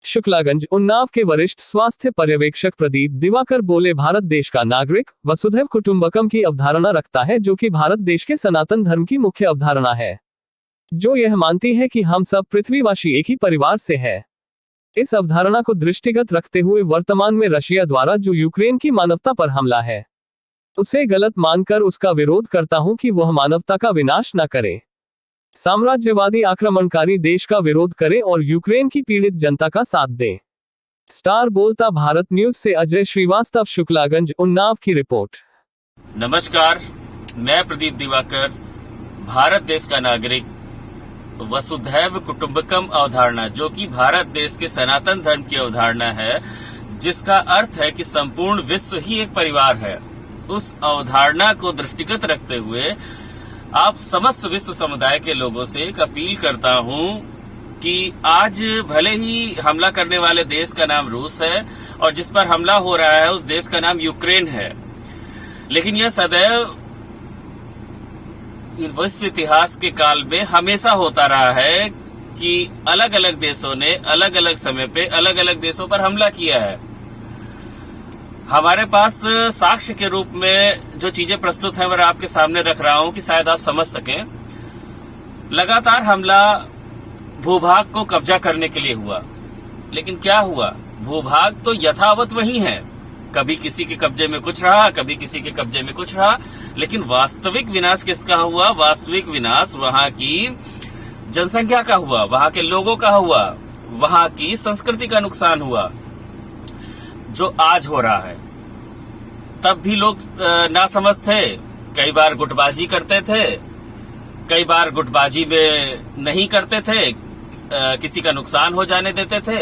शुक्लागंज उन्नाव के वरिष्ठ स्वास्थ्य पर्यवेक्षक प्रदीप दिवाकर बोले, भारत देश का नागरिक वसुधैव कुटुंबकम की अवधारणा रखता है, जो कि भारत देश के सनातन धर्म की मुख्य अवधारणा है, जो यह मानती है कि हम सब पृथ्वीवासी एक ही परिवार से है। इस अवधारणा को दृष्टिगत रखते हुए वर्तमान में रशिया द्वारा जो यूक्रेन की मानवता पर हमला है, उसे गलत मानकर उसका विरोध करता हूं कि वह मानवता का विनाश न करे, साम्राज्यवादी आक्रमणकारी देश का विरोध करे और यूक्रेन की पीड़ित जनता का साथ दे। स्टार बोलता भारत न्यूज से अजय श्रीवास्तव, शुक्लागंज उन्नाव की रिपोर्ट। नमस्कार, मैं प्रदीप दिवाकर, भारत देश का नागरिक वसुधैव कुटुंबकम अवधारणा, जो कि भारत देश के सनातन धर्म की अवधारणा है, जिसका अर्थ है कि संपूर्ण विश्व ही एक परिवार है। उस अवधारणा को दृष्टिगत रखते हुए आप समस्त विश्व समुदाय के लोगों से एक अपील करता हूं कि आज भले ही हमला करने वाले देश का नाम रूस है और जिस पर हमला हो रहा है उस देश का नाम यूक्रेन है, लेकिन यह सदैव विश्व इतिहास के काल में हमेशा होता रहा है कि अलग अलग देशों ने अलग अलग समय पे अलग अलग देशों पर हमला किया है। हमारे पास साक्ष्य के रूप में जो चीजें प्रस्तुत हैं, मैं आपके सामने रख रहा हूं कि शायद आप समझ सकें। लगातार हमला भूभाग को कब्जा करने के लिए हुआ, लेकिन क्या हुआ? भूभाग तो यथावत वही है, कभी किसी के कब्जे में कुछ रहा, कभी किसी के कब्जे में कुछ रहा, लेकिन वास्तविक विनाश किसका हुआ? वास्तविक विनाश वहां की जनसंख्या का हुआ, वहां के लोगों का हुआ, वहां की संस्कृति का नुकसान हुआ, जो आज हो रहा है। तब भी लोग नासमझ थे, कई बार गुटबाजी करते थे, कई बार गुटबाजी में नहीं करते थे, किसी का नुकसान हो जाने देते थे।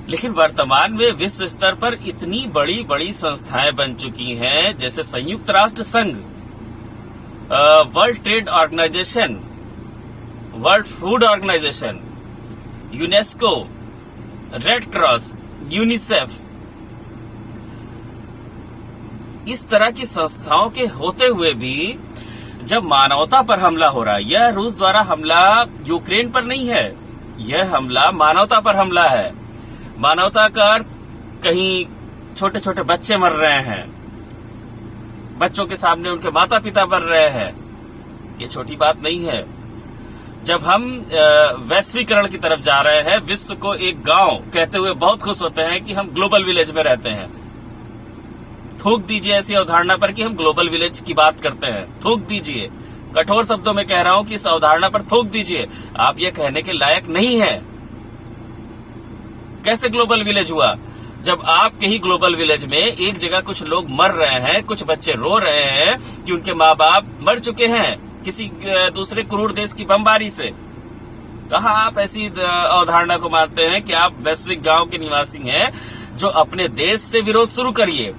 लेकिन वर्तमान में विश्व स्तर पर इतनी बड़ी बड़ी संस्थाएं बन चुकी हैं, जैसे संयुक्त राष्ट्र संघ, world trade organisation, world food organisation, UNESCO, red cross, UNICEF, इस तरह की संस्थाओं के होते हुए भी जब मानवता पर हमला हो रहा है, यह रूस द्वारा हमला यूक्रेन पर नहीं है, यह हमला मानवता पर हमला है। मानवता का अर्थ, कहीं छोटे छोटे बच्चे मर रहे हैं, बच्चों के सामने उनके माता पिता मर रहे हैं, ये छोटी बात नहीं है। जब हम वैश्वीकरण की तरफ जा रहे हैं, विश्व को एक गांव कहते हुए बहुत खुश होते हैं कि हम ग्लोबल विलेज में रहते हैं। थूक दीजिए ऐसी अवधारणा पर कि हम ग्लोबल विलेज की बात करते हैं, थूक दीजिए। कठोर शब्दों में कह रहा हूं कि इस अवधारणा पर थूक दीजिए, आप ये कहने के लायक नहीं है। कैसे ग्लोबल विलेज हुआ? जब आपके ही ग्लोबल विलेज में एक जगह कुछ लोग मर रहे हैं, कुछ बच्चे रो रहे हैं कि उनके माँ बाप मर चुके हैं किसी दूसरे क्रूर देश की बमबारी से। कहाँ आप ऐसी अवधारणा को मानते हैं कि आप वैश्विक गांव के निवासी हैं? जो अपने देश से विरोध शुरू करिए,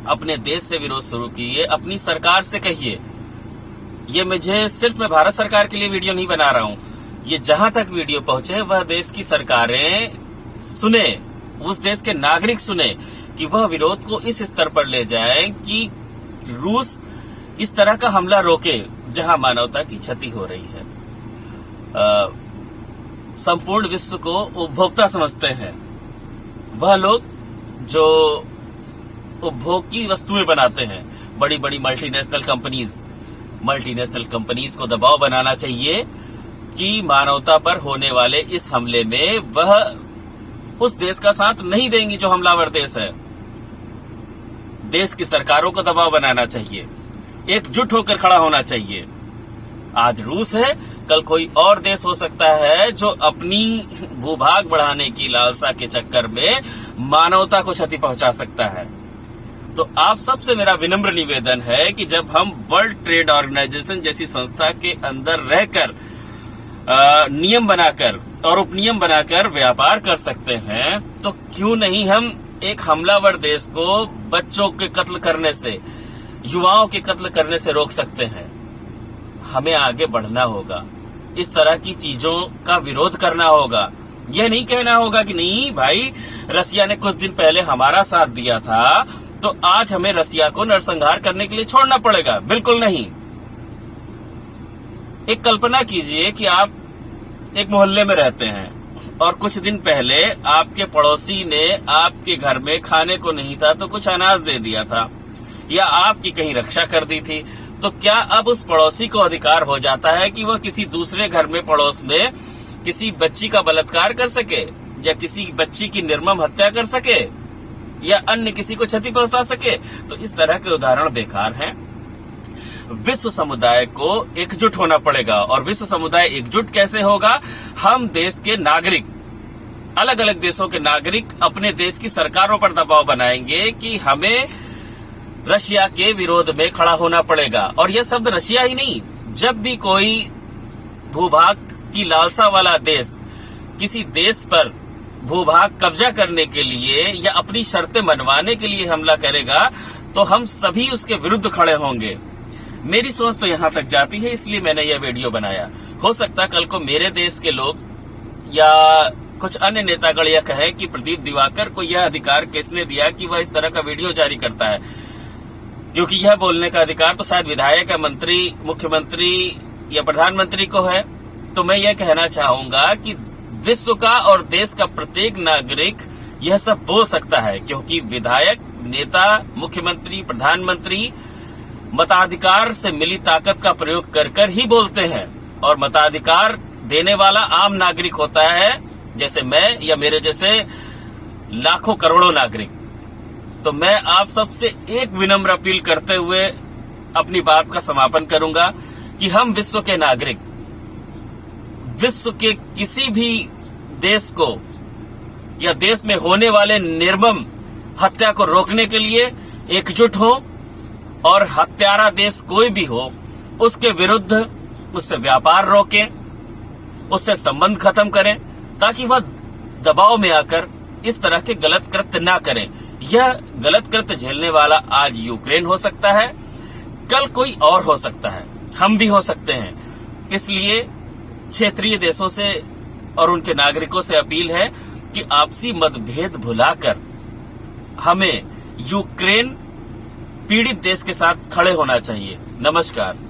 अपने देश से विरोध शुरू कीजिए, अपनी सरकार से कहिए। ये मैं भारत सरकार के लिए वीडियो नहीं बना रहा हूं, ये जहां तक वीडियो पहुंचे वह देश की सरकारें सुने, उस देश के नागरिक सुने कि वह विरोध को इस स्तर पर ले जाए कि रूस इस तरह का हमला रोके जहां मानवता की क्षति हो रही है। संपूर्ण विश्व को उपभोक्ता समझते हैं वह लोग जो उपभोग की वस्तुएं बनाते हैं। बड़ी बड़ी मल्टीनेशनल कंपनीज को दबाव बनाना चाहिए कि मानवता पर होने वाले इस हमले में वह उस देश का साथ नहीं देंगी जो हमलावर देश है। देश की सरकारों को दबाव बनाना चाहिए, एकजुट होकर खड़ा होना चाहिए। आज रूस है, कल कोई और देश हो सकता है जो अपनी भूभाग बढ़ाने की लालसा के चक्कर में मानवता को क्षति पहुंचा सकता है। तो आप सबसे मेरा विनम्र निवेदन है कि जब हम वर्ल्ड ट्रेड ऑर्गेनाइजेशन जैसी संस्था के अंदर रहकर नियम बनाकर और उपनियम बनाकर व्यापार कर सकते हैं, तो क्यों नहीं हम एक हमलावर देश को बच्चों के कत्ल करने से, युवाओं के कत्ल करने से रोक सकते हैं। हमें आगे बढ़ना होगा, इस तरह की चीजों का विरोध करना होगा। यह नहीं कहना होगा कि नहीं भाई, रसिया ने कुछ दिन पहले हमारा साथ दिया था तो आज हमें रसिया को नरसंहार करने के लिए छोड़ना पड़ेगा। बिल्कुल नहीं। एक कल्पना कीजिए कि आप एक मोहल्ले में रहते हैं, और कुछ दिन पहले आपके पड़ोसी ने आपके घर में खाने को नहीं था तो कुछ अनाज दे दिया था या आपकी कहीं रक्षा कर दी थी, तो क्या अब उस पड़ोसी को अधिकार हो जाता है कि वह किसी दूसरे घर में पड़ोस में किसी बच्ची का बलात्कार कर सके या किसी बच्ची की निर्मम हत्या कर सके या अन्य किसी को क्षति पहुंचा सके? तो इस तरह के उदाहरण बेकार हैं। विश्व समुदाय को एकजुट होना पड़ेगा। और विश्व समुदाय एकजुट कैसे होगा? हम देश के नागरिक, अलग अलग देशों के नागरिक अपने देश की सरकारों पर दबाव बनाएंगे कि हमें रशिया के विरोध में खड़ा होना पड़ेगा। और यह शब्द रशिया ही नहीं, जब भी कोई भूभाग की लालसा वाला देश किसी देश पर भूभाग कब्जा करने के लिए या अपनी शर्तें मनवाने के लिए हमला करेगा तो हम सभी उसके विरुद्ध खड़े होंगे। मेरी सोच तो यहां तक जाती है, इसलिए मैंने यह वीडियो बनाया। हो सकता है कल को मेरे देश के लोग या कुछ अन्य नेतागण यह कहे कि प्रदीप दिवाकर को यह अधिकार किसने दिया कि वह इस तरह का वीडियो जारी करता है, क्योंकि यह बोलने का अधिकार तो शायद विधायक या मंत्री, मुख्यमंत्री या प्रधानमंत्री को है। तो मैं यह कहना चाहूंगा कि विश्व का और देश का प्रत्येक नागरिक यह सब बोल सकता है, क्योंकि विधायक, नेता, मुख्यमंत्री, प्रधानमंत्री मताधिकार से मिली ताकत का प्रयोग कर कर ही बोलते हैं। और मताधिकार देने वाला आम नागरिक होता है, जैसे मैं या मेरे जैसे लाखों करोड़ों नागरिक। तो मैं आप सबसे एक विनम्र अपील करते हुए अपनी बात का समापन करूंगा कि हम विश्व के नागरिक विश्व के किसी भी देश को या देश में होने वाले निर्मम हत्या को रोकने के लिए एकजुट हो और हत्यारा देश कोई भी हो उसके विरुद्ध उससे व्यापार रोकें, उससे संबंध खत्म करें, ताकि वह दबाव में आकर इस तरह के गलत कृत्य ना करें। यह गलत कृत्य झेलने वाला आज यूक्रेन हो सकता है, कल कोई और हो सकता है, हम भी हो सकते हैं। इसलिए क्षेत्रीय देशों से और उनके नागरिकों से अपील है कि आपसी मतभेद भुलाकर हमें यूक्रेन पीड़ित देश के साथ खड़े होना चाहिए। नमस्कार।